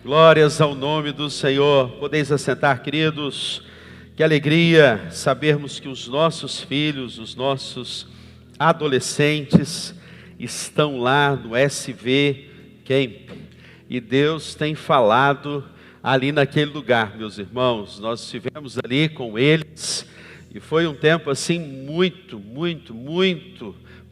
Glórias ao nome do Senhor. Podeis assentar, queridos. Que alegria sabermos que os nossos filhos, os nossos adolescentes estão lá no SV Camp. E Deus tem falado ali naquele lugar, meus irmãos. Nós estivemos ali com eles e foi um tempo assim muito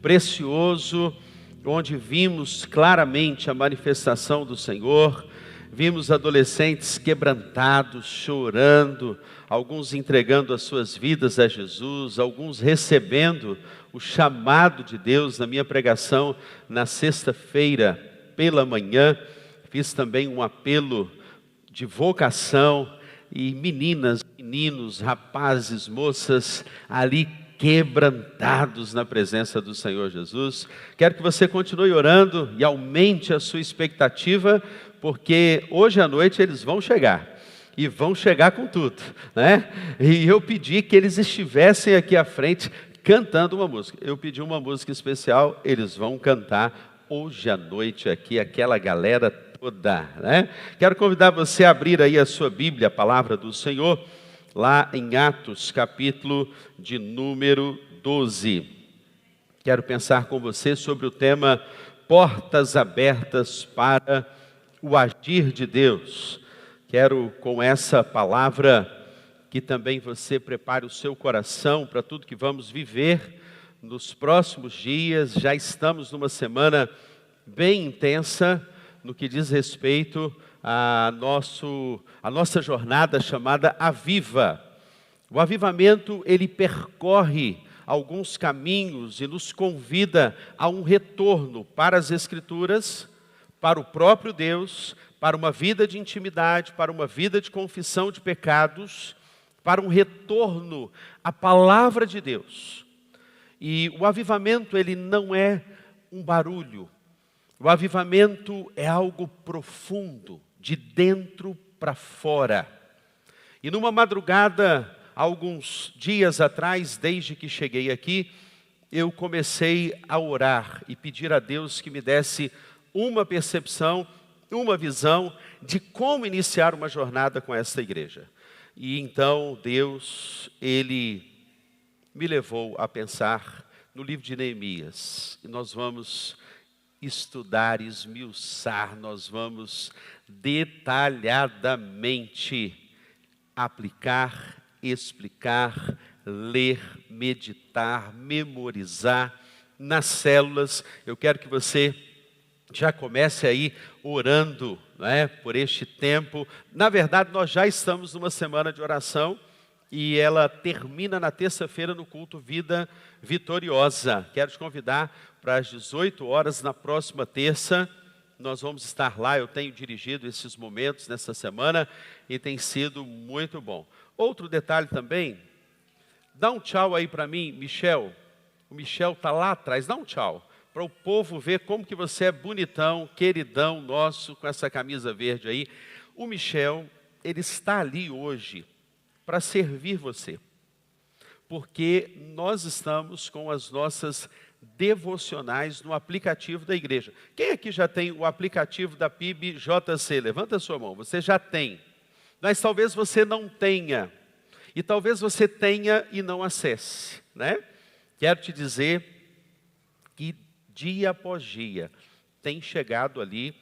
precioso, onde vimos claramente a manifestação do Senhor. Vimos adolescentes quebrantados, chorando, alguns entregando as suas vidas a Jesus, alguns recebendo o chamado de Deus. Na minha pregação na sexta-feira pela manhã, fiz também um apelo de vocação, e meninas, meninos, rapazes, moças ali quebrantados na presença do Senhor Jesus. Quero que você continue orando e aumente a sua expectativa, porque hoje à noite eles vão chegar, e vão chegar com tudo, né? E eu pedi que eles estivessem aqui à frente cantando uma música. Eu pedi uma música especial, eles vão cantar hoje à noite aqui, aquela galera toda, né? Quero convidar você a abrir aí a sua Bíblia, a palavra do Senhor, lá em Atos, capítulo de número 12. Quero pensar com você sobre o tema Portas Abertas para o Agir de Deus. Quero, com essa palavra, que também você prepare o seu coração para tudo que vamos viver nos próximos dias. Já estamos numa semana bem intensa no que diz respeito à nossa jornada chamada Aviva. O avivamento, ele percorre alguns caminhos e nos convida a um retorno para as Escrituras, para o próprio Deus, para uma vida de intimidade, para uma vida de confissão de pecados, para um retorno à palavra de Deus. E o avivamento, ele não é um barulho. O avivamento é algo profundo, de dentro para fora. E numa madrugada, alguns dias atrás, desde que cheguei aqui, eu comecei a orar e pedir a Deus que me desse uma percepção, uma visão de como iniciar uma jornada com essa igreja. E então Deus, Ele me levou a pensar no livro de Neemias. E nós vamos estudar, esmiuçar, nós vamos detalhadamente aplicar, explicar, ler, meditar, memorizar nas células. Eu quero que você já comece aí orando, né, por este tempo. Na verdade, nós já estamos numa semana de oração e ela termina na terça-feira no culto Vida Vitoriosa. Quero te convidar para as 18 horas na próxima terça. Nós vamos estar lá. Eu tenho dirigido esses momentos nessa semana e tem sido muito bom. Outro detalhe também, dá um tchau aí para mim, Michel. O Michel está lá atrás, dá um tchau, para o povo ver como que você é bonitão, queridão nosso, com essa camisa verde aí. O Michel, ele está ali hoje para servir você, porque nós estamos com as nossas devocionais no aplicativo da igreja. Quem aqui já tem o aplicativo da PIB JC? Levanta a sua mão. Você já tem, mas talvez você não tenha, e talvez você tenha e não acesse, né? Quero te dizer que dia após dia tem chegado ali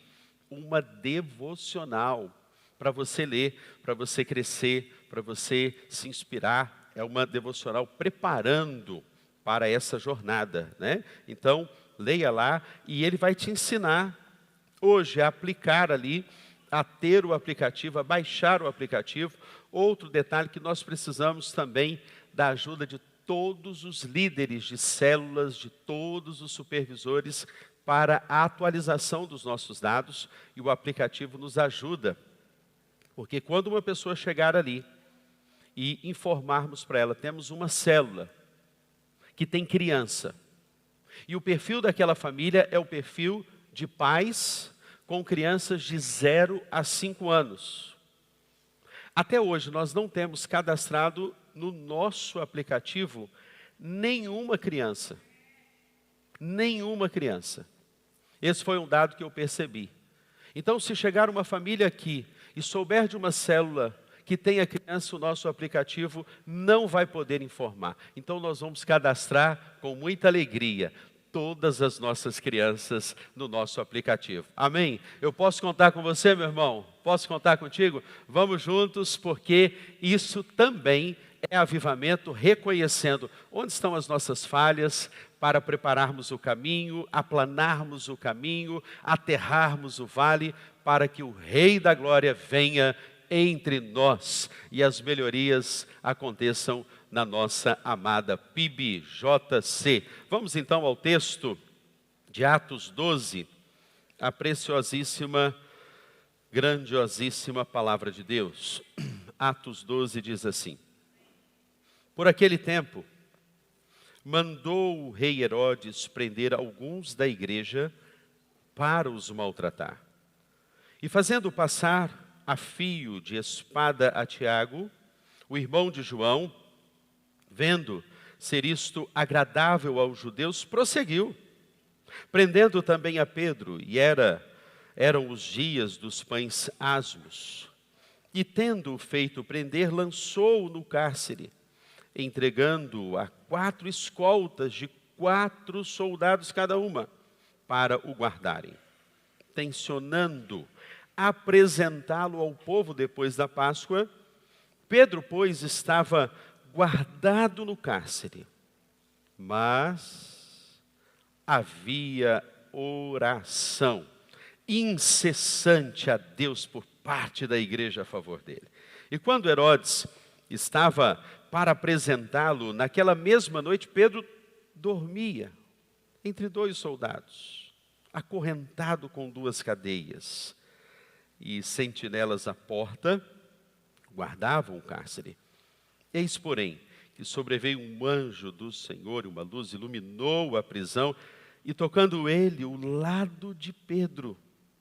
uma devocional para você ler, para você crescer, para você se inspirar. É uma devocional preparando para essa jornada, né? Então, leia lá e ele vai te ensinar hoje a aplicar ali, a ter o aplicativo, a baixar o aplicativo. Outro detalhe, que nós precisamos também da ajuda de todos os líderes de células, de todos os supervisores, para a atualização dos nossos dados, e o aplicativo nos ajuda. Porque quando uma pessoa chegar ali e informarmos para ela, temos uma célula que tem criança, e o perfil daquela família é o perfil de pais com crianças de 0 a 5 anos. Até hoje nós não temos cadastrado no nosso aplicativo nenhuma criança. Nenhuma criança. Esse foi um dado que eu percebi. Então, se chegar uma família aqui e souber de uma célula que tenha criança, o nosso aplicativo não vai poder informar. Então, nós vamos cadastrar com muita alegria todas as nossas crianças no nosso aplicativo. Amém? Eu posso contar com você, meu irmão? Posso contar contigo? Vamos juntos, porque isso também é avivamento, reconhecendo onde estão as nossas falhas, para prepararmos o caminho, aplanarmos o caminho, aterrarmos o vale, para que o Rei da Glória venha entre nós e as melhorias aconteçam na nossa amada PIBJC. Vamos então ao texto de Atos 12, a preciosíssima, grandiosíssima palavra de Deus. Atos 12 diz assim: por aquele tempo, mandou o rei Herodes prender alguns da igreja para os maltratar. E fazendo passar a fio de espada a Tiago, o irmão de João, vendo ser isto agradável aos judeus, prosseguiu, prendendo também a Pedro, e eram os dias dos pães asmos. E tendo-o feito prender, lançou-o no cárcere, entregando-o a 4 escoltas de 4 soldados cada uma, para o guardarem, tencionando apresentá-lo ao povo depois da Páscoa. Pedro, pois, estava guardado no cárcere, mas havia oração incessante a Deus por parte da igreja a favor dele. E quando Herodes estava para apresentá-lo, naquela mesma noite, Pedro dormia entre 2 soldados, acorrentado com 2 cadeias, e sentinelas à porta guardavam o cárcere. Eis, porém, que sobreveio um anjo do Senhor, e uma luz iluminou a prisão, e tocando ele o lado de Pedro,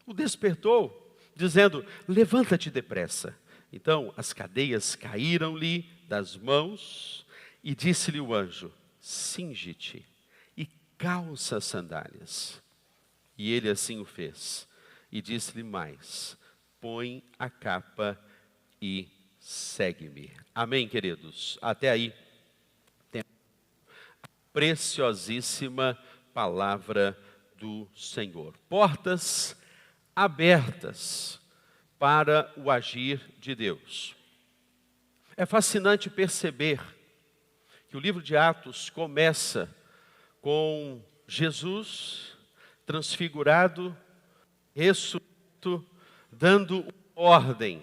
o despertou, dizendo: levanta-te depressa. Então as cadeias caíram-lhe das mãos, e disse-lhe o anjo: cinge-te e calça as sandálias. E ele assim o fez, e disse-lhe mais: põe a capa e segue-me. Amém, queridos? Até aí, tem a preciosíssima palavra do Senhor. Portas abertas para o agir de Deus. É fascinante perceber que o livro de Atos começa com Jesus transfigurado, ressurreto, dando ordem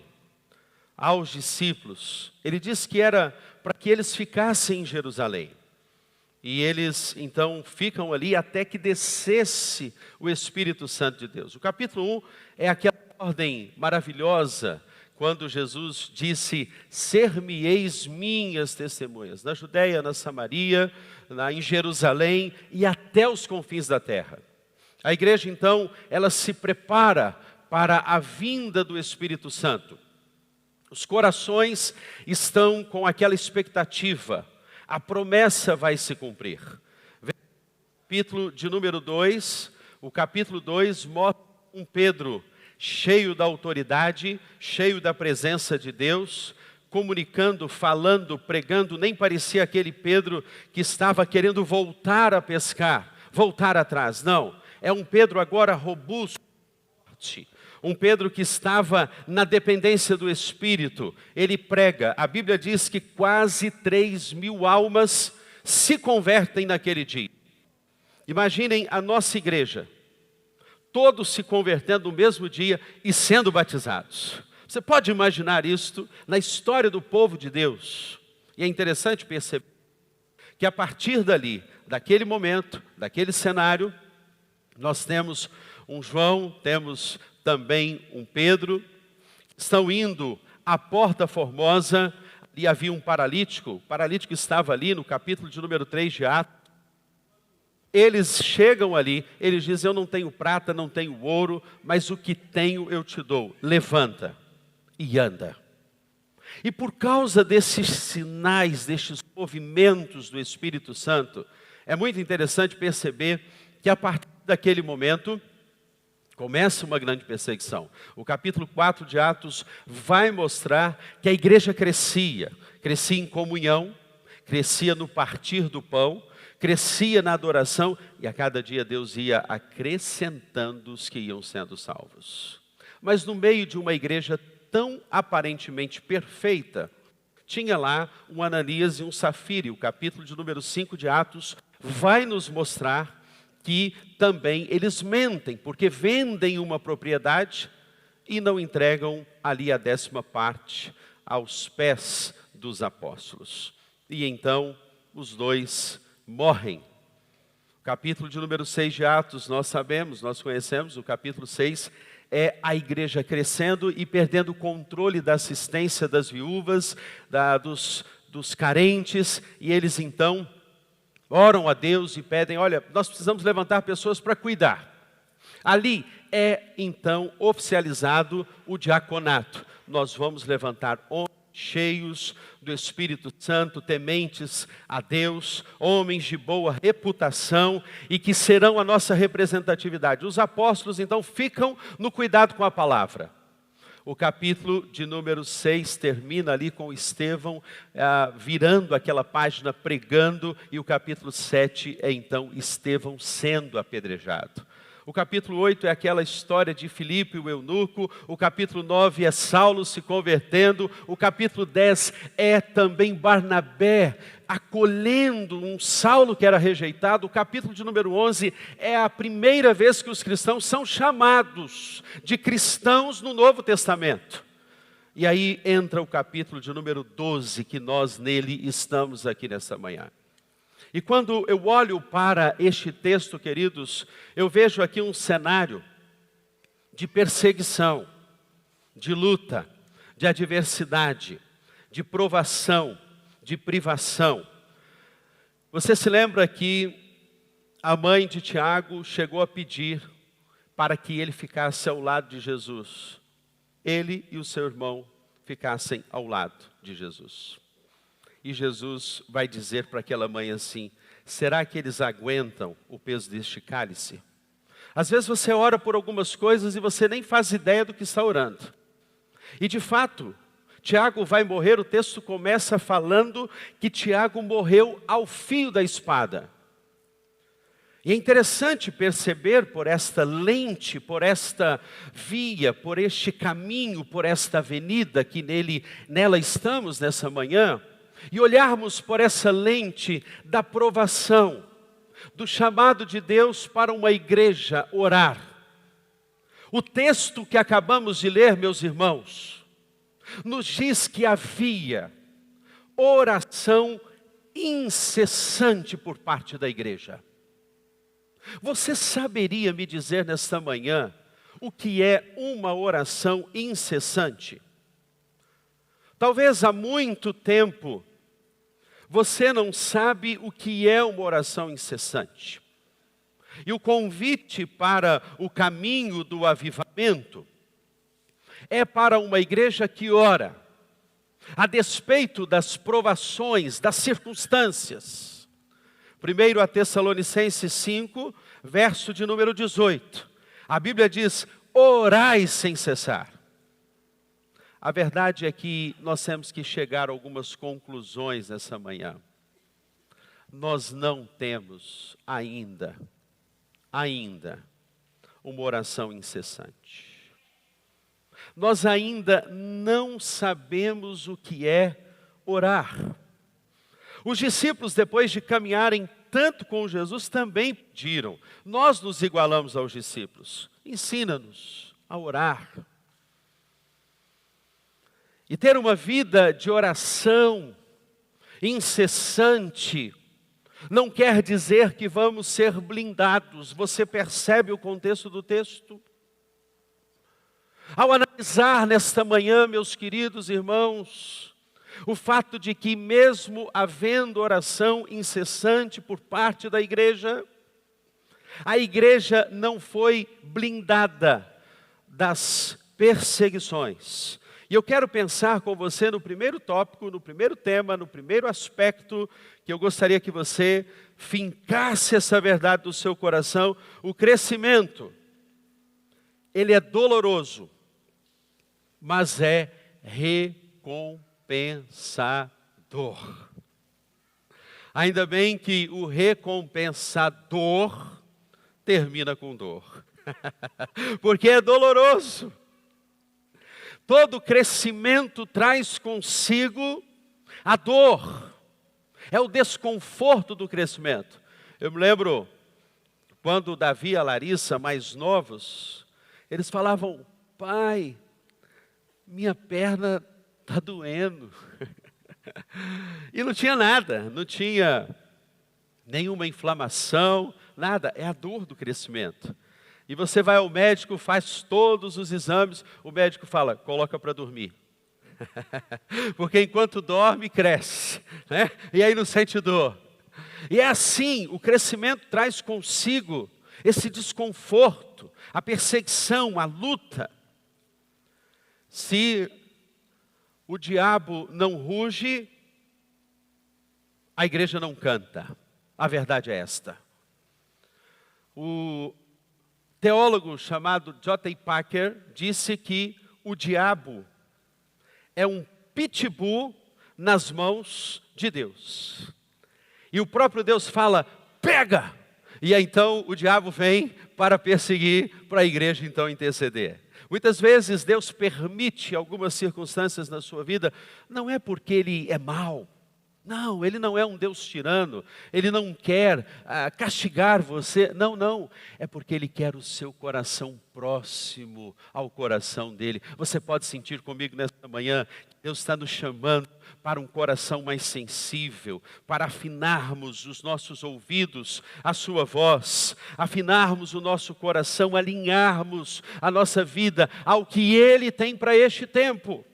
aos discípulos. Ele disse que era para que eles ficassem em Jerusalém. E eles então ficam ali até que descesse o Espírito Santo de Deus. O capítulo 1 é aquela ordem maravilhosa, quando Jesus disse: ser-me-eis minhas testemunhas, na Judeia, na Samaria, em Jerusalém e até os confins da terra. A igreja então, ela se prepara para a vinda do Espírito Santo. Os corações estão com aquela expectativa, a promessa vai se cumprir. Capítulo de número 2, o capítulo 2 mostra um Pedro cheio da autoridade, cheio da presença de Deus, comunicando, falando, pregando. Nem parecia aquele Pedro que estava querendo voltar a pescar, voltar atrás. Não, é um Pedro agora robusto, um Pedro que estava na dependência do Espírito. Ele prega, a Bíblia diz que quase 3.000 almas se convertem naquele dia. Imaginem a nossa igreja, todos se convertendo no mesmo dia e sendo batizados. Você pode imaginar isto na história do povo de Deus. E é interessante perceber que a partir dali, daquele momento, daquele cenário, nós temos um João, temos também um Pedro, estão indo à Porta Formosa, e havia um paralítico, o paralítico estava ali no capítulo de número 3 de Atos. Eles chegam ali, eles dizem: eu não tenho prata, não tenho ouro, mas o que tenho eu te dou, levanta e anda. E por causa desses sinais, destes movimentos do Espírito Santo, é muito interessante perceber que a partir daquele momento, Começa uma grande perseguição. O capítulo 4 de Atos vai mostrar que a igreja crescia em comunhão, crescia no partir do pão, crescia na adoração, e a cada dia Deus ia acrescentando os que iam sendo salvos. Mas no meio de uma igreja tão aparentemente perfeita, tinha lá um Ananias e um Safira. O capítulo de número 5 de Atos vai nos mostrar que também eles mentem, porque vendem uma propriedade e não entregam ali a 10ª parte aos pés dos apóstolos. E então os dois morrem. O capítulo de número 6 de Atos, nós conhecemos, o capítulo 6 é a igreja crescendo e perdendo o controle da assistência das viúvas, dos carentes, e eles então oram a Deus e pedem, olha, nós precisamos levantar pessoas para cuidar. Ali é então oficializado o diaconato. Nós vamos levantar homens cheios do Espírito Santo, tementes a Deus, homens de boa reputação e que serão a nossa representatividade. Os apóstolos então ficam no cuidado com a palavra. O capítulo de número 6 termina ali com Estevão virando aquela página, pregando, e o capítulo 7 é então Estevão sendo apedrejado. O capítulo 8 é aquela história de Filipe, o eunuco. O capítulo 9 é Saulo se convertendo. O capítulo 10 é também Barnabé acolhendo um Saulo que era rejeitado. O capítulo de número 11 é a primeira vez que os cristãos são chamados de cristãos no Novo Testamento. E aí entra o capítulo de número 12, que nós nele estamos aqui nessa manhã. E quando eu olho para este texto, queridos, eu vejo aqui um cenário de perseguição, de luta, de adversidade, de provação, de privação. Você se lembra que a mãe de Tiago chegou a pedir para que ele ficasse ao lado de Jesus. Ele e o seu irmão ficassem ao lado de Jesus. E Jesus vai dizer para aquela mãe assim, será que eles aguentam o peso deste cálice? Às vezes você ora por algumas coisas e você nem faz ideia do que está orando. E de fato, Tiago vai morrer, o texto começa falando que Tiago morreu ao fio da espada. E é interessante perceber por esta lente, por esta via, por este caminho, por esta avenida que nela estamos nessa manhã, e olharmos por essa lente da provação, do chamado de Deus para uma igreja orar. O texto que acabamos de ler, meus irmãos, nos diz que havia oração incessante por parte da igreja. Você saberia me dizer nesta manhã o que é uma oração incessante? Talvez há muito tempo você não sabe o que é uma oração incessante. E o convite para o caminho do avivamento é para uma igreja que ora, a despeito das provações, das circunstâncias. 1 Tessalonicenses 5, verso de número 18. A Bíblia diz, orai sem cessar. A verdade é que nós temos que chegar a algumas conclusões nessa manhã. Nós não temos ainda, uma oração incessante. Nós ainda não sabemos o que é orar. Os discípulos, depois de caminharem tanto com Jesus, também pediram. Nós nos igualamos aos discípulos. Ensina-nos a orar. E ter uma vida de oração incessante não quer dizer que vamos ser blindados. Você percebe o contexto do texto? Ao analisar nesta manhã, meus queridos irmãos, o fato de que mesmo havendo oração incessante por parte da igreja, a igreja não foi blindada das perseguições. E eu quero pensar com você no primeiro tópico, no primeiro tema, no primeiro aspecto, que eu gostaria que você fincasse essa verdade do seu coração, o crescimento ele é doloroso, mas é recompensador. Ainda bem que o recompensador termina com dor, porque é doloroso. Todo crescimento traz consigo a dor, é o desconforto do crescimento. Eu me lembro quando Davi e a Larissa, mais novos, eles falavam: pai, minha perna está doendo. E não tinha nada, não tinha nenhuma inflamação, nada, é a dor do crescimento. E você vai ao médico, faz todos os exames, o médico fala: coloca para dormir. Porque enquanto dorme, cresce, né? E aí não sente dor. E é assim, o crescimento traz consigo esse desconforto, a perseguição, a luta. Se o diabo não ruge, a igreja não canta. A verdade é esta. O teólogo chamado J.I. Packer disse que o diabo é um pitbull nas mãos de Deus. E o próprio Deus fala: pega! E aí, então o diabo vem para perseguir, para a igreja então interceder. Muitas vezes Deus permite algumas circunstâncias na sua vida, não é porque Ele é mau. Não, Ele não é um Deus tirano, Ele não quer castigar você, não, é porque Ele quer o seu coração próximo ao coração dEle. Você pode sentir comigo nesta manhã, que Deus está nos chamando para um coração mais sensível, para afinarmos os nossos ouvidos à sua voz, afinarmos o nosso coração, alinharmos a nossa vida ao que Ele tem para este tempo.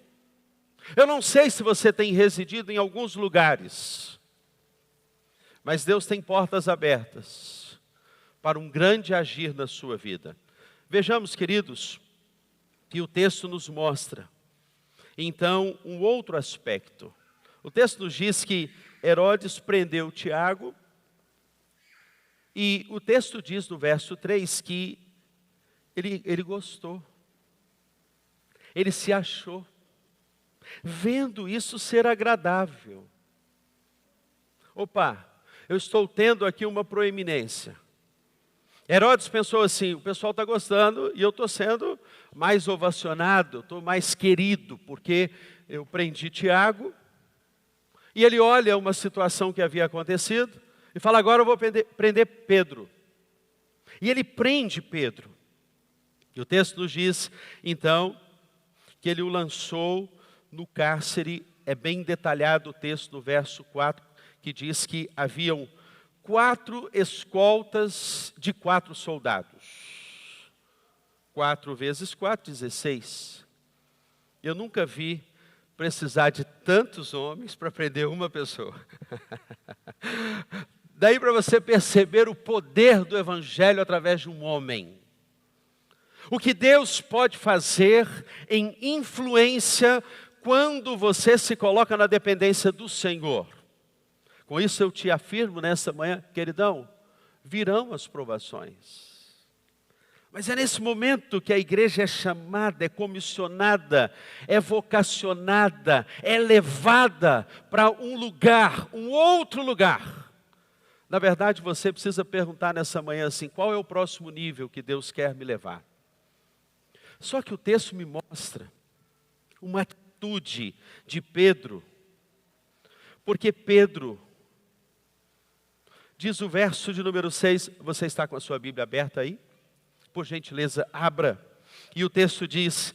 Eu não sei se você tem residido em alguns lugares, mas Deus tem portas abertas para um grande agir na sua vida. Vejamos, queridos, que o texto nos mostra, então, um outro aspecto. O texto nos diz que Herodes prendeu Tiago, e o texto diz no verso 3 que ele gostou, ele se achou, vendo isso ser agradável. Opa, eu estou tendo aqui uma proeminência. Herodes pensou assim: o pessoal está gostando e eu estou sendo mais ovacionado, estou mais querido, porque eu prendi Tiago. E ele olha uma situação que havia acontecido e fala: agora eu vou prender Pedro. E ele prende Pedro. E o texto nos diz, então, que ele o lançou no cárcere. É bem detalhado o texto no verso 4, que diz que haviam 4 escoltas de 4 soldados. 4 vezes 4, 16. Eu nunca vi precisar de tantos homens para prender uma pessoa. Daí para você perceber o poder do Evangelho através de um homem. O que Deus pode fazer em influência quando você se coloca na dependência do Senhor. Com isso eu te afirmo nessa manhã, queridão, virão as provações. Mas é nesse momento que a igreja é chamada, é comissionada, é vocacionada, é levada para um lugar, um outro lugar. Na verdade, você precisa perguntar nessa manhã assim: qual é o próximo nível que Deus quer me levar? Só que o texto me mostra uma atitude de Pedro, porque Pedro, diz o verso de número 6, você está com a sua Bíblia aberta aí? Por gentileza, abra. E o texto diz: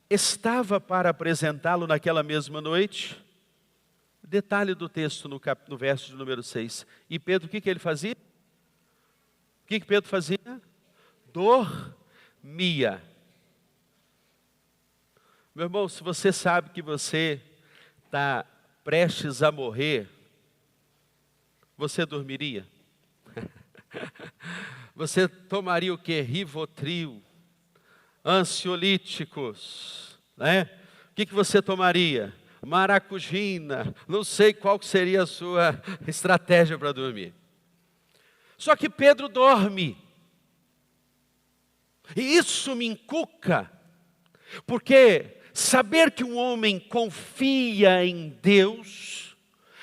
estava para apresentá-lo naquela mesma noite. Detalhe do texto no verso de número 6. E Pedro, o que ele fazia? O que Pedro fazia? Dormia. Meu irmão, se você sabe que você está prestes a morrer, você dormiria? Você tomaria o que? Rivotril, ansiolíticos, né? O que você tomaria? Maracujina, não sei qual seria a sua estratégia para dormir. Só que Pedro dorme. E isso me encuca, porque saber que um homem confia em Deus,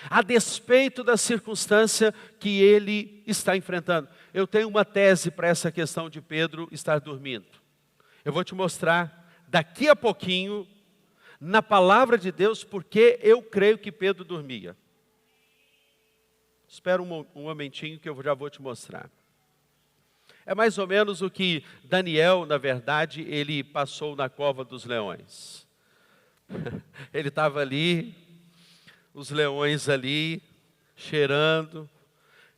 a despeito da circunstância que ele está enfrentando. Eu tenho uma tese para essa questão de Pedro estar dormindo. Eu vou te mostrar daqui a pouquinho, na palavra de Deus, porque eu creio que Pedro dormia. Espera um momentinho que eu já vou te mostrar. É mais ou menos o que Daniel, na verdade, ele passou na cova dos leões. Ele estava ali, os leões ali, cheirando,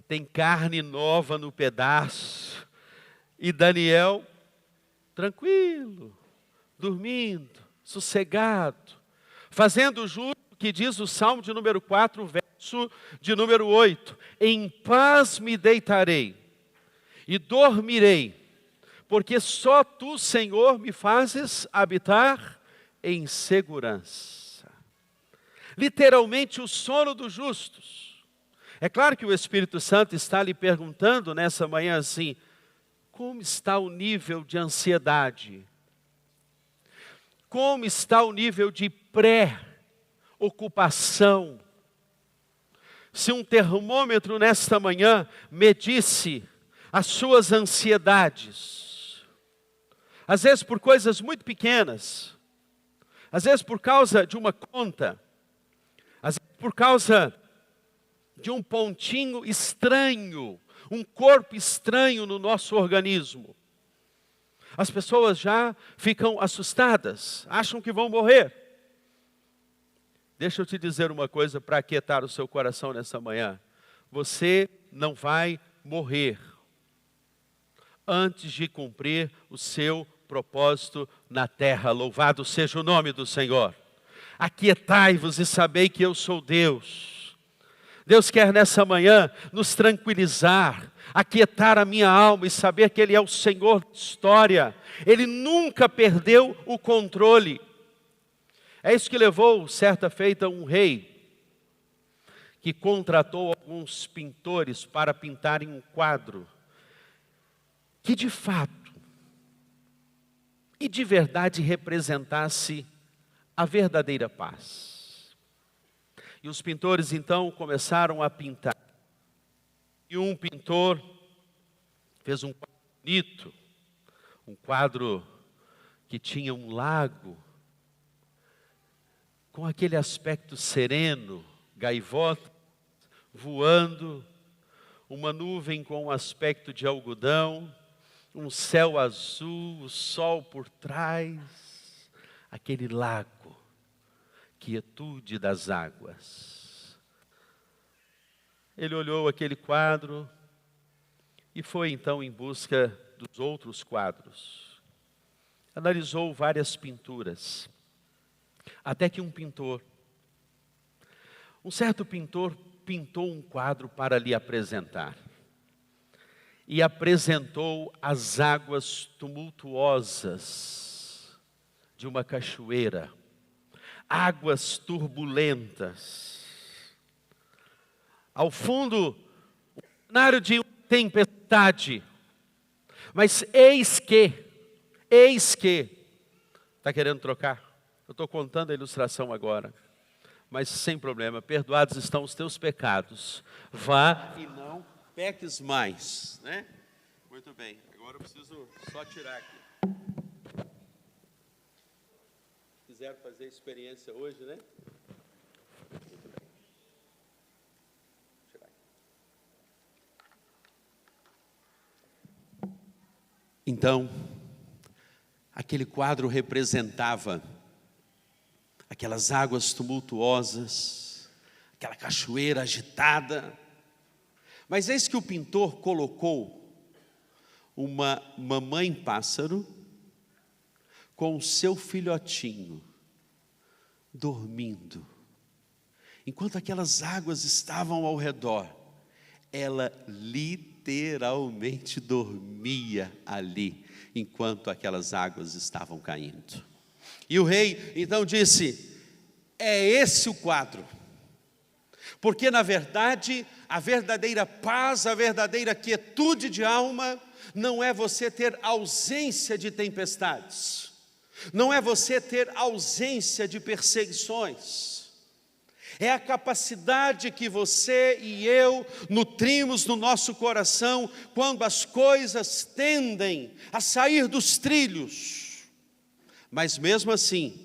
tem carne nova no pedaço, e Daniel, tranquilo, dormindo, sossegado, fazendo justo o que diz o Salmo de número 4, verso de número 8. Em paz me deitarei e dormirei, porque só tu, Senhor, me fazes habitar em segurança. Literalmente o sono dos justos. É claro que o Espírito Santo está lhe perguntando nessa manhã assim, como está o nível de ansiedade? Como está o nível de pré-ocupação? Se um termômetro nesta manhã medisse as suas ansiedades, às vezes por coisas muito pequenas, às vezes por causa de uma conta, às vezes por causa de um pontinho estranho, um corpo estranho no nosso organismo. As pessoas já ficam assustadas, acham que vão morrer. Deixa eu te dizer uma coisa para aquietar o seu coração nessa manhã. Você não vai morrer antes de cumprir o seu propósito na terra. Louvado seja o nome do Senhor. Aquietai-vos e sabei que eu sou Deus. Deus quer nessa manhã nos tranquilizar, aquietar a minha alma e saber que Ele é o Senhor da história. Ele nunca perdeu o controle. É isso que levou, certa feita, um rei que contratou alguns pintores para pintarem um quadro que de fato e de verdade representasse a verdadeira paz. E os pintores então começaram a pintar. E um pintor fez um quadro bonito, um quadro que tinha um lago, com aquele aspecto sereno, gaivota voando, uma nuvem com um aspecto de algodão, um céu azul, o sol por trás, aquele lago, quietude das águas. Ele olhou aquele quadro e foi então em busca dos outros quadros. Analisou várias pinturas, até que um certo pintor pintou um quadro para lhe apresentar. E apresentou as águas tumultuosas de uma cachoeira, águas turbulentas. Ao fundo, o cenário de uma tempestade. Mas eis que, está querendo trocar? Eu estou contando a ilustração agora, mas sem problema, perdoados estão os teus pecados. Vá e não peques mais, né? Muito bem, agora eu preciso só tirar aqui. Quiseram fazer experiência hoje, né? Muito bem. Tirar aqui. Então, aquele quadro representava aquelas águas tumultuosas, aquela cachoeira agitada. Mas eis que o pintor colocou uma mamãe pássaro com o seu filhotinho dormindo. Enquanto aquelas águas estavam ao redor, ela literalmente dormia ali, enquanto aquelas águas estavam caindo. E o rei então disse: é esse o quadro. Porque na verdade, a verdadeira paz, a verdadeira quietude de alma, não é você ter ausência de tempestades, não é você ter ausência de perseguições. É a capacidade que você e eu nutrimos no nosso coração quando as coisas tendem a sair dos trilhos. Mas mesmo assim,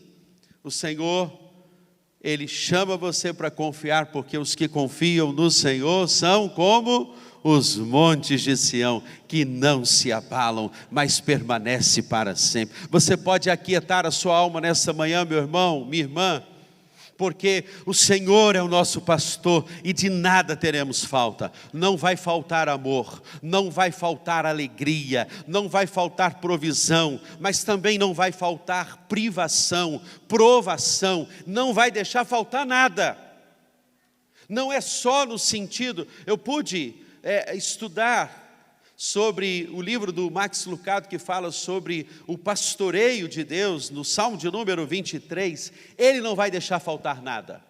o Senhor, Ele chama você para confiar, porque os que confiam no Senhor são como os montes de Sião, que não se abalam, mas permanece para sempre. Você pode aquietar a sua alma nessa manhã, meu irmão, minha irmã, porque o Senhor é o nosso pastor e de nada teremos falta. Não vai faltar amor, não vai faltar alegria, não vai faltar provisão, mas também não vai faltar privação, provação, não vai deixar faltar nada. Não é só no sentido, eu pude estudar sobre o livro do Max Lucado, que fala sobre o pastoreio de Deus, no Salmo de número 23, Ele não vai deixar faltar nada,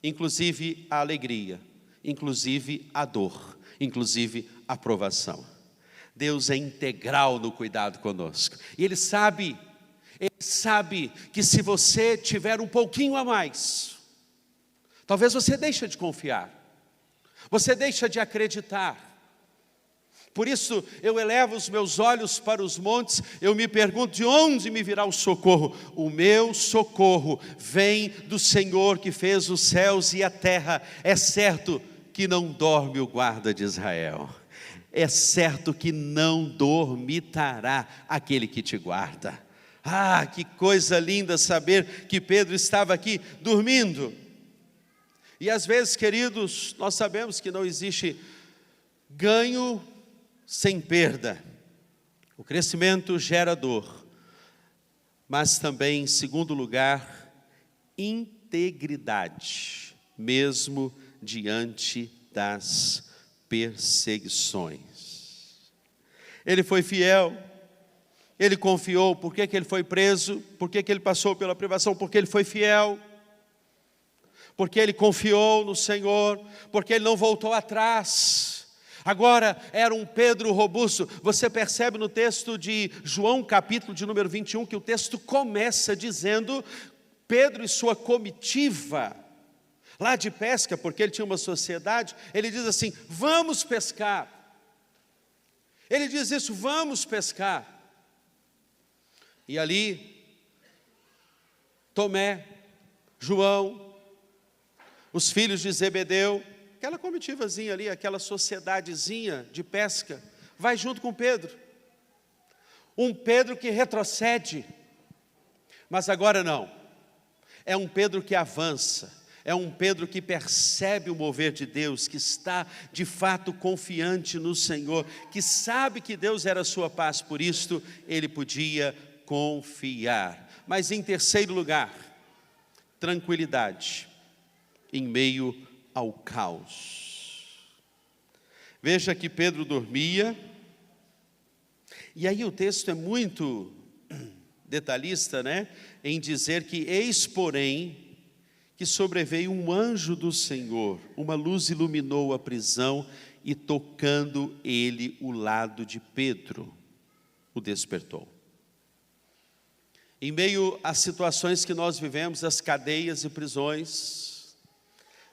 inclusive a alegria, inclusive a dor, inclusive a provação. Deus é integral no cuidado conosco, e Ele sabe que se você tiver um pouquinho a mais, talvez você deixe de confiar, você deixa de acreditar. Por isso eu elevo os meus olhos para os montes, eu me pergunto: de onde me virá o socorro? O meu socorro vem do Senhor que fez os céus e a terra. É certo que não dorme o guarda de Israel, é certo que não dormitará aquele que te guarda. Ah, que coisa linda saber que Pedro estava aqui dormindo. E às vezes, queridos, nós sabemos que não existe ganho sem perda. O crescimento gera dor, mas também, em segundo lugar, integridade, mesmo diante das perseguições. Ele foi fiel, ele confiou. Por que ele foi preso? Por que ele passou pela privação? Porque ele foi fiel, porque ele confiou no Senhor, porque ele não voltou atrás. Agora era um Pedro robusto. Você percebe no texto de João, capítulo de número 21, que o texto começa dizendo: Pedro e sua comitiva, lá de pesca, porque ele tinha uma sociedade, ele diz assim: vamos pescar. Ele diz isso: vamos pescar. E ali, Tomé, João, os filhos de Zebedeu, aquela comitivazinha ali, aquela sociedadezinha de pesca, vai junto com Pedro. Um Pedro que retrocede, mas agora não. É um Pedro que avança, é um Pedro que percebe o mover de Deus, que está de fato confiante no Senhor, que sabe que Deus era a sua paz, por isso ele podia confiar. Mas em terceiro lugar, tranquilidade em meio ao caos. Veja que Pedro dormia, e aí o texto é muito detalhista, né? Em dizer que eis, porém, que sobreveio um anjo do Senhor, uma luz iluminou a prisão, e tocando ele o lado de Pedro, o despertou. Em meio às situações que nós vivemos, as cadeias e prisões,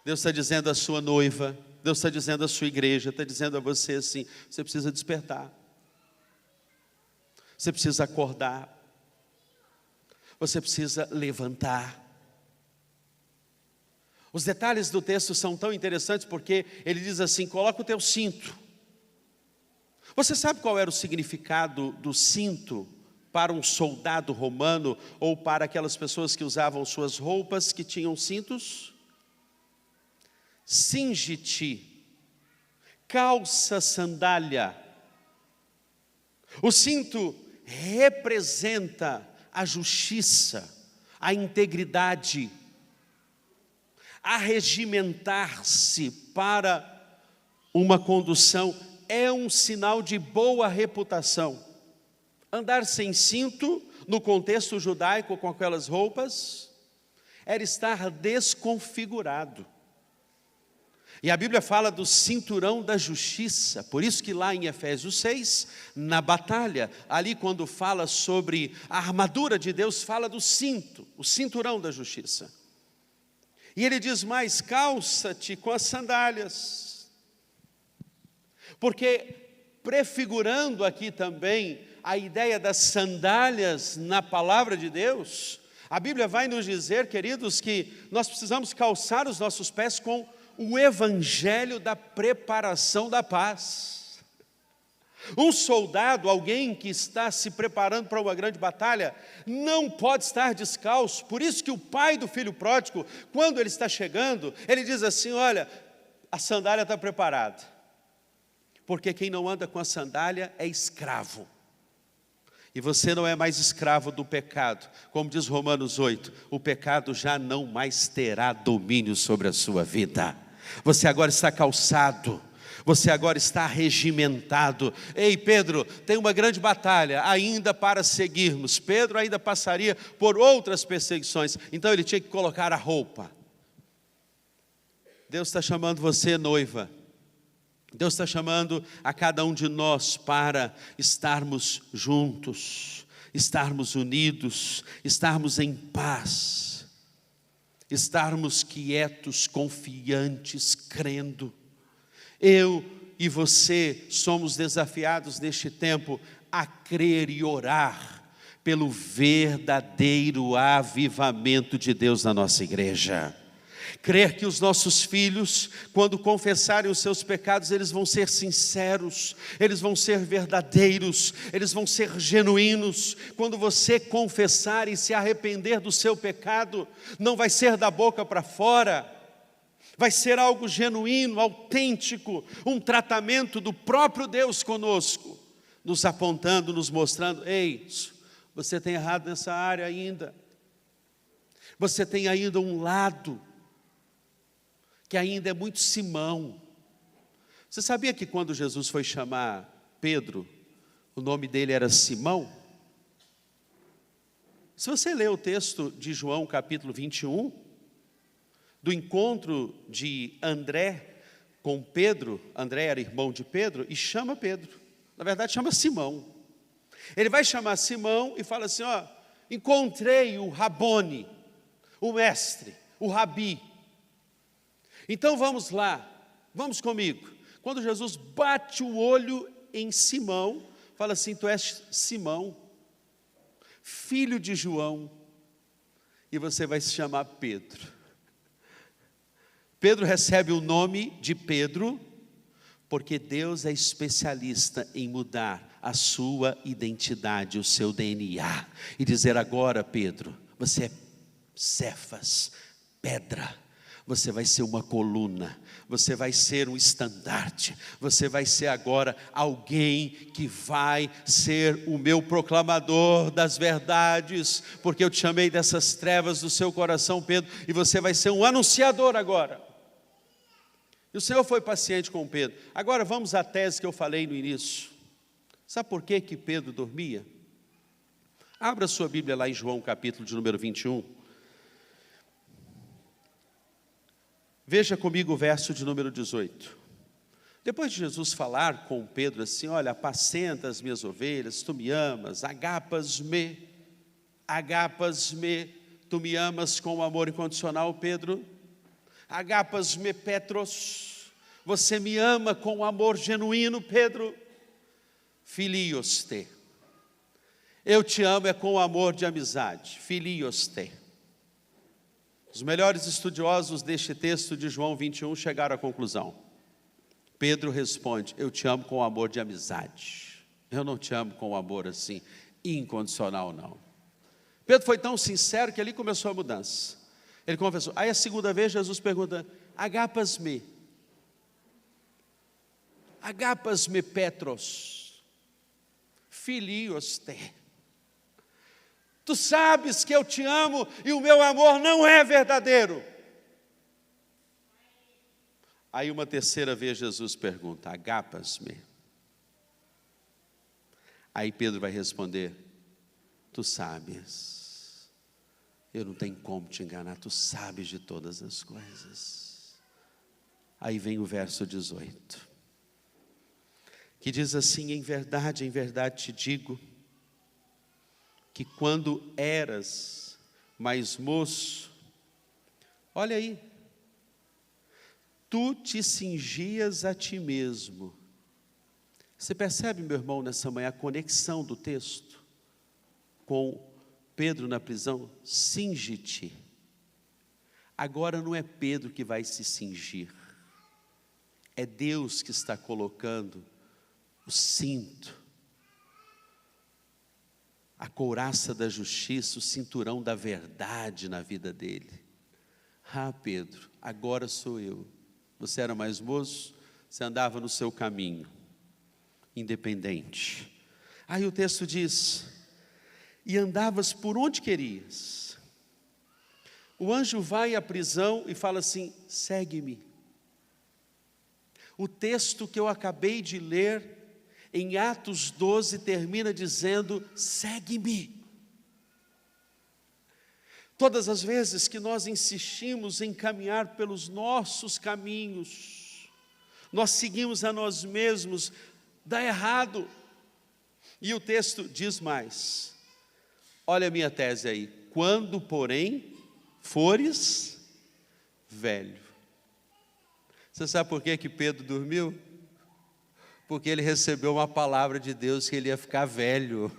Deus está dizendo à sua noiva, Deus está dizendo à sua igreja, está dizendo a você assim: você precisa despertar, você precisa acordar, você precisa levantar. Os detalhes do texto são tão interessantes, porque ele diz assim: coloca o teu cinto. Você sabe qual era o significado do cinto para um soldado romano, ou para aquelas pessoas que usavam suas roupas que tinham cintos? Cinge-te, calça sandália. O cinto representa a justiça, a integridade, arregimentar-se para uma condução é um sinal de boa reputação. Andar sem cinto, no contexto judaico, com aquelas roupas, era estar desconfigurado, E a Bíblia fala do cinturão da justiça, por isso que lá em Efésios 6, na batalha, ali quando fala sobre a armadura de Deus, fala do cinto, o cinturão da justiça. E ele diz mais, calça-te com as sandálias, porque prefigurando aqui também a ideia das sandálias na palavra de Deus, a Bíblia vai nos dizer, queridos, que nós precisamos calçar os nossos pés com o evangelho da preparação da paz. Um soldado, alguém que está se preparando para uma grande batalha, não pode estar descalço. Por isso que o pai do filho pródigo, quando ele está chegando, ele diz assim, olha, a sandália está preparada. Porque quem não anda com a sandália é escravo. E você não é mais escravo do pecado. Como diz Romanos 8, o pecado já não mais terá domínio sobre a sua vida. Você agora está calçado, você agora está regimentado. Ei Pedro, tem uma grande batalha ainda para seguirmos. Pedro ainda passaria por outras perseguições, então ele tinha que colocar a roupa. Deus está chamando você, noiva. Deus está chamando a cada um de nós para estarmos juntos, estarmos unidos, estarmos em paz. Estarmos quietos, confiantes, crendo. Eu e você somos desafiados neste tempo a crer e orar pelo verdadeiro avivamento de Deus na nossa igreja. Crer que os nossos filhos, quando confessarem os seus pecados, eles vão ser sinceros, eles vão ser verdadeiros, eles vão ser genuínos. Quando você confessar e se arrepender do seu pecado, não vai ser da boca para fora, vai ser algo genuíno, autêntico, um tratamento do próprio Deus conosco, nos apontando, nos mostrando, ei, você tem errado nessa área ainda, você tem ainda um lado que ainda é muito Simão. Você sabia que quando Jesus foi chamar Pedro, o nome dele era Simão? Se você ler o texto de João capítulo 21, do encontro de André com Pedro, André era irmão de Pedro, e chama Pedro, na verdade chama Simão. Ele vai chamar Simão e fala assim, ó, encontrei o Rabone, o mestre, o Rabi. Então vamos lá, vamos comigo. Quando Jesus bate o olho em Simão, fala assim, tu és Simão, filho de João, e você vai se chamar Pedro. Pedro recebe o nome de Pedro, porque Deus é especialista em mudar a sua identidade, o seu DNA, e dizer agora, Pedro, você é Cefas, pedra. Você vai ser uma coluna, você vai ser um estandarte, você vai ser agora alguém que vai ser o meu proclamador das verdades, porque eu te chamei dessas trevas do seu coração, Pedro, e você vai ser um anunciador agora. E o Senhor foi paciente com Pedro. Agora vamos à tese que eu falei no início. Sabe por que Pedro dormia? Abra sua Bíblia lá em João capítulo de número 21. Veja comigo o verso de número 18. Depois de Jesus falar com Pedro assim, olha, apacenta as minhas ovelhas, tu me amas, agapas-me, tu me amas com amor incondicional, Pedro, agapas-me, Petros, você me ama com amor genuíno, Pedro, filios te, eu te amo é com amor de amizade, filios te. Os melhores estudiosos deste texto de João 21 chegaram à conclusão. Pedro responde, eu te amo com amor de amizade. Eu não te amo com amor assim, incondicional não. Pedro foi tão sincero que ali começou a mudança. Ele confessou. Aí a segunda vez Jesus pergunta, agapas-me Petros, filios te. Tu sabes que eu te amo e o meu amor não é verdadeiro. Aí uma terceira vez Jesus pergunta, agapas-me? Aí Pedro vai responder, tu sabes, eu não tenho como te enganar, tu sabes de todas as coisas. Aí vem o verso 18, que diz assim: em verdade te digo, que quando eras mais moço, olha aí, tu te cingias a ti mesmo. Você percebe, meu irmão, nessa manhã, a conexão do texto com Pedro na prisão? Cinge-te. Agora não é Pedro que vai se cingir, é Deus que está colocando o cinto, a couraça da justiça, o cinturão da verdade na vida dele. Ah, Pedro, agora sou eu. Você era mais moço, você andava no seu caminho, independente. Aí o texto diz: e andavas por onde querias. O anjo vai à prisão e fala assim: segue-me. O texto que eu acabei de ler, em Atos 12, termina dizendo: segue-me. Todas as vezes que nós insistimos em caminhar pelos nossos caminhos, nós seguimos a nós mesmos, dá errado. E o texto diz mais, olha a minha tese aí: quando, porém, fores velho. Você sabe por que Pedro dormiu? Porque ele recebeu uma palavra de Deus que ele ia ficar velho.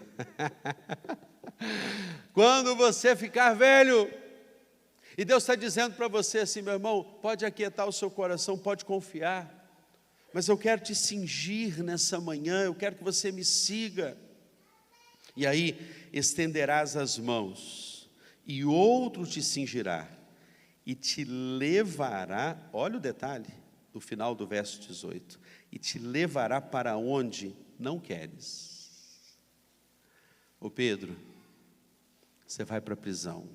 Quando você ficar velho, e Deus está dizendo para você assim: meu irmão, pode aquietar o seu coração, pode confiar, mas eu quero te cingir nessa manhã, eu quero que você me siga. E aí estenderás as mãos, e outro te cingirá, e te levará, olha o detalhe do final do verso 18, e te levará para onde não queres. Ô Pedro, você vai para a prisão,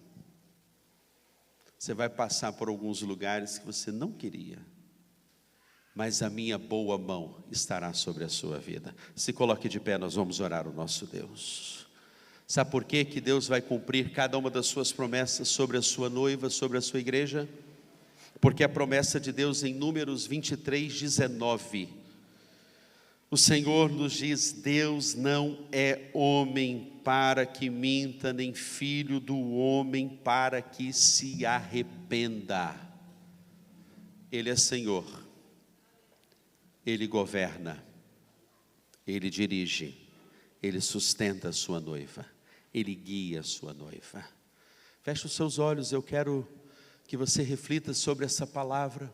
você vai passar por alguns lugares que você não queria, mas a minha boa mão estará sobre a sua vida. Se coloque de pé, nós vamos orar ao nosso Deus. Sabe por quê que Deus vai cumprir cada uma das suas promessas sobre a sua noiva, sobre a sua igreja? Porque a promessa de Deus em Números 23:19, o Senhor nos diz: Deus não é homem para que minta, nem filho do homem para que se arrependa. Ele é Senhor, Ele governa, Ele dirige, Ele sustenta a sua noiva, Ele guia a sua noiva. Feche os seus olhos, eu quero que você reflita sobre essa palavra.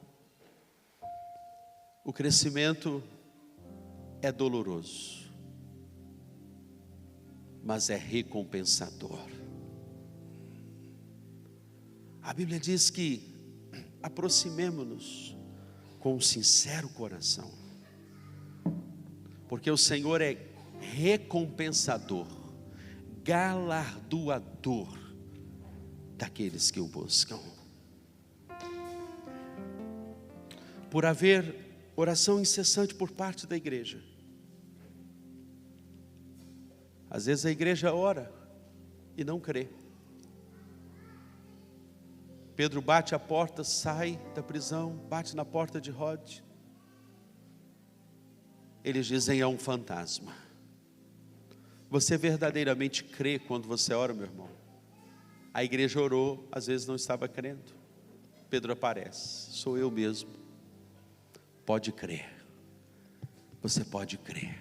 O crescimento é doloroso, mas é recompensador. A Bíblia diz que aproximemo-nos com um sincero coração, porque o Senhor é recompensador, galardoador daqueles que o buscam. Por haver oração incessante por parte da igreja, às vezes a igreja ora e não crê. Pedro bate a porta, sai da prisão, bate na porta de Rod. Eles dizem: é um fantasma. Você verdadeiramente crê quando você ora, meu irmão? A igreja orou, às vezes não estava crendo. Pedro aparece: sou eu mesmo. Pode crer, você pode crer,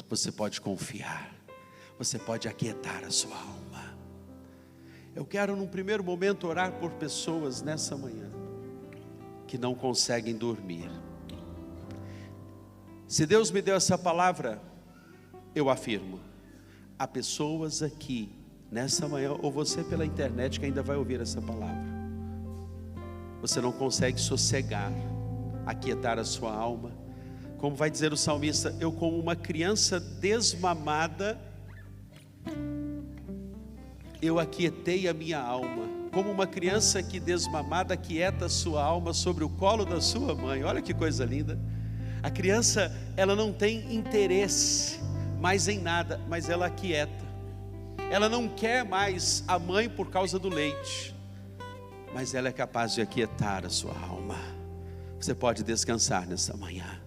você pode confiar, você pode aquietar a sua alma. Eu quero num primeiro momento orar por pessoas nessa manhã que não conseguem dormir. Se Deus me deu essa palavra, eu afirmo, há pessoas aqui nessa manhã, ou você pela internet que ainda vai ouvir essa palavra, você não consegue sossegar, aquietar a sua alma. Como vai dizer o salmista: eu, como uma criança desmamada, eu aquietei a minha alma. Como uma criança que desmamada aquieta a sua alma sobre o colo da sua mãe. Olha que coisa linda. A criança, ela não tem interesse mais em nada, mas ela aquieta. Ela não quer mais a mãe por causa do leite, mas ela é capaz de aquietar a sua alma. você pode descansar nessa manhã.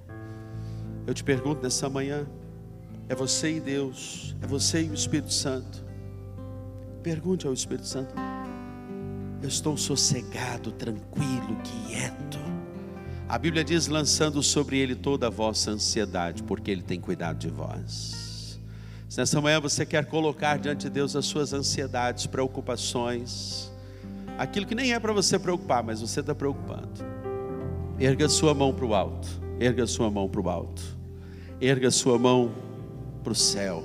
Eu te pergunto nessa manhã, é você e Deus, é você e o Espírito Santo. Pergunte ao Espírito Santo: eu estou sossegado, tranquilo, quieto? A Bíblia diz: lançando sobre Ele toda a vossa ansiedade, porque Ele tem cuidado de vós. Se nessa manhã você quer colocar diante de Deus as suas ansiedades, preocupações, aquilo que nem é para você preocupar, mas você está preocupando, erga sua mão para o alto, erga sua mão para o alto, erga sua mão para o céu,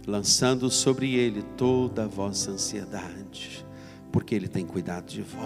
lançando sobre Ele toda a vossa ansiedade, porque Ele tem cuidado de vós.